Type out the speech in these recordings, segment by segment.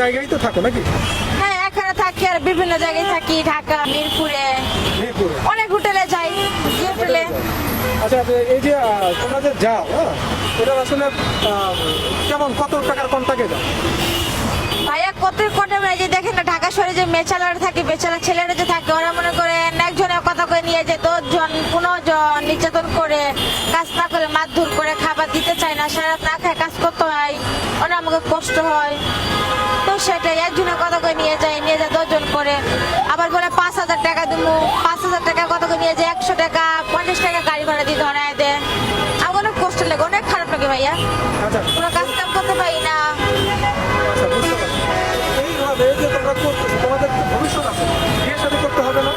জায়গায় তো থাকো নাকি? হ্যাঁ, এখানে থাকি আর বিভিন্ন জায়গায় থাকি, ঢাকা, মিরপুরে, অনেক হোটেলে যাই, হোটেলে। আচ্ছা, এই যে তোমরা যে যাও, এটা আসলে কেমন, কত টাকার কন্টাকে যাও? ভাইয়া কত কটে যে দেখেন না, ঢাকা শহরে যে মেচালার থাকে, বেচারা ছেলেরা যে থাকে, ওরা মনে করেন একজনের কথা করে নিয়ে যায় 10 জন 15 জন নির্যাতন করে, কাজ না করে মারধর করে, খাবার দিতে চায় না, সারা রাত না খায় কাজ করতে হয়, ওরা আমাকে কষ্ট হয়। তো সেটাই, একজনের কথা করে নিয়ে যায় 10 জন করে, আবার বলে 5,000 টাকা দেবো, 5,000 টাকা কথা করে নিয়ে যায় 100 টাকা 50 টাকা গাড়ি ভাড়া দিয়ে ধরায় দেয়। আমার অনেক কষ্ট লাগে, অনেক খারাপ লাগে ভাইয়া। আচ্ছা, কোনো কাজ কাম করতে পারি না। আচ্ছা, বুঝতে পারছি। এইভাবে যে তোমরা করতেছো, তোমাদের তো ভবিষ্যৎ আছে, বিয়ে শাদী করতে হবে না?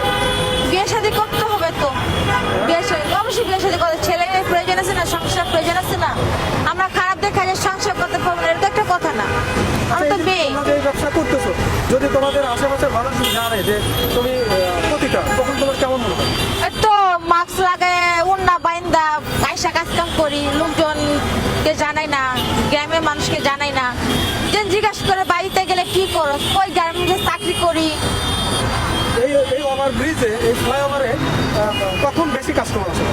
বিয়ে শাদী করতে হবে তো, বিয়ে শাদী অবশ্যই, বিয়ে শাদী করতে ছেলের প্রয়োজন আছে না, সংসার প্রয়োজন আছে না। আমরা খারাপ দেখা যায় সংসার করতে পারবো না, এটা তো একটা কথা না। আমরা তো মেয়ে। তোমরা যে এই ব্যবসা করতেছো, যদি তোমাদের আশেপাশের মানুষ জানে যে তুমি প্রতিটা, তখন তোমার কেমন মনে হয়? তো মাস্ক লাগায় উন্না বাইন্দা আইসা কাজ কাম করি, লোকজনকে জানাই না, গ্রামের মানুষকে জানাই না, যে জিজ্ঞাসা করে বাড়িতে গেলে কি করো, ওই গার্মেন্টে চাকরি করি। এই এই ওভার ব্রিজে, এই ফ্লাইওভারে কখন বেশি কাস্টমার আসে?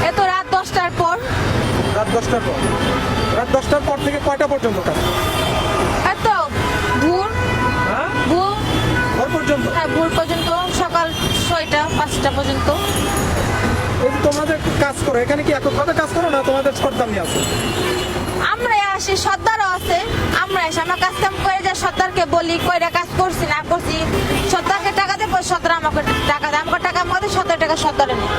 এত রাত 10টার পর। রাত 10টার পর? রাত 10টার পর থেকে কয়টা পর্যন্ত কাজ? এত ভোর হ্যাঁ, ভোর ভোর পর্যন্ত? হ্যাঁ, ভোর পর্যন্ত, সকাল 6টা 5টা পর্যন্ত। এই যে তোমরা যে কাজ করো, এখানে কি এককভাবে কাজ করো না তোমাদের সর্দারনি আছে? আমরা আসি, সর্দারও আছে, আমরা এসে আমরা কাজ কাম করে যা সর্দারকে বলি কইরা কাজ করছি না করছি, সর্দারকে টাকা দেবো, সর্দার আমাকে টাকা দেয়, আমাকে টাকা আমাকে 70 টাকা সর্দারে নেয়,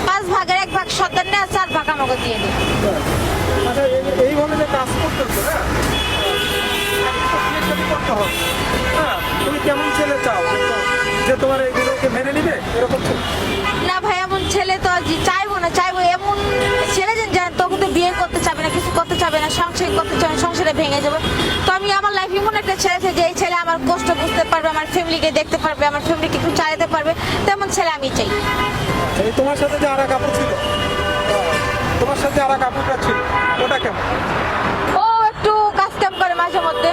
5 ভাগের 1 ভাগ সর্দার নেয়, 4 ভাগ আমাকে দিয়ে দেয়। আচ্ছা, এইভাবে যে কাজ করতেছো, হ্যাঁ, বিয়ে শাদী করতে হবে, হ্যাঁ, তুমি কেমন ছেলে চাও যে তোমার এইগুলোকে মেনে নিবে, এরকম ছেলে? না ভাই, এমন ছেলে তো চাইবো না, চাইবো এমন ছেলে যেন তখন তো বিয়ে করতে চাবে না, কিছু করতে চাবে না, সংসার করতে চাবে না, সংসারে ভেঙে যাবে। তো আমি আমার লাইফ এমন একটা ছেলে যে এই ছেলে আমার কষ্ট বুঝতে পারবে, আমার ফ্যামিলিকে দেখতে পারবে, আমার ফ্যামিলিকে একটু চালাতে পারবে, তেমন ছেলে আমি চাই। এই তোমার সাথে যে আর এক আপু ছিল, তোমার সাথে আর এক আপুটা ছিল, ওটা কেমন? ও একটু কাজ কাম করে মাঝে মধ্যে।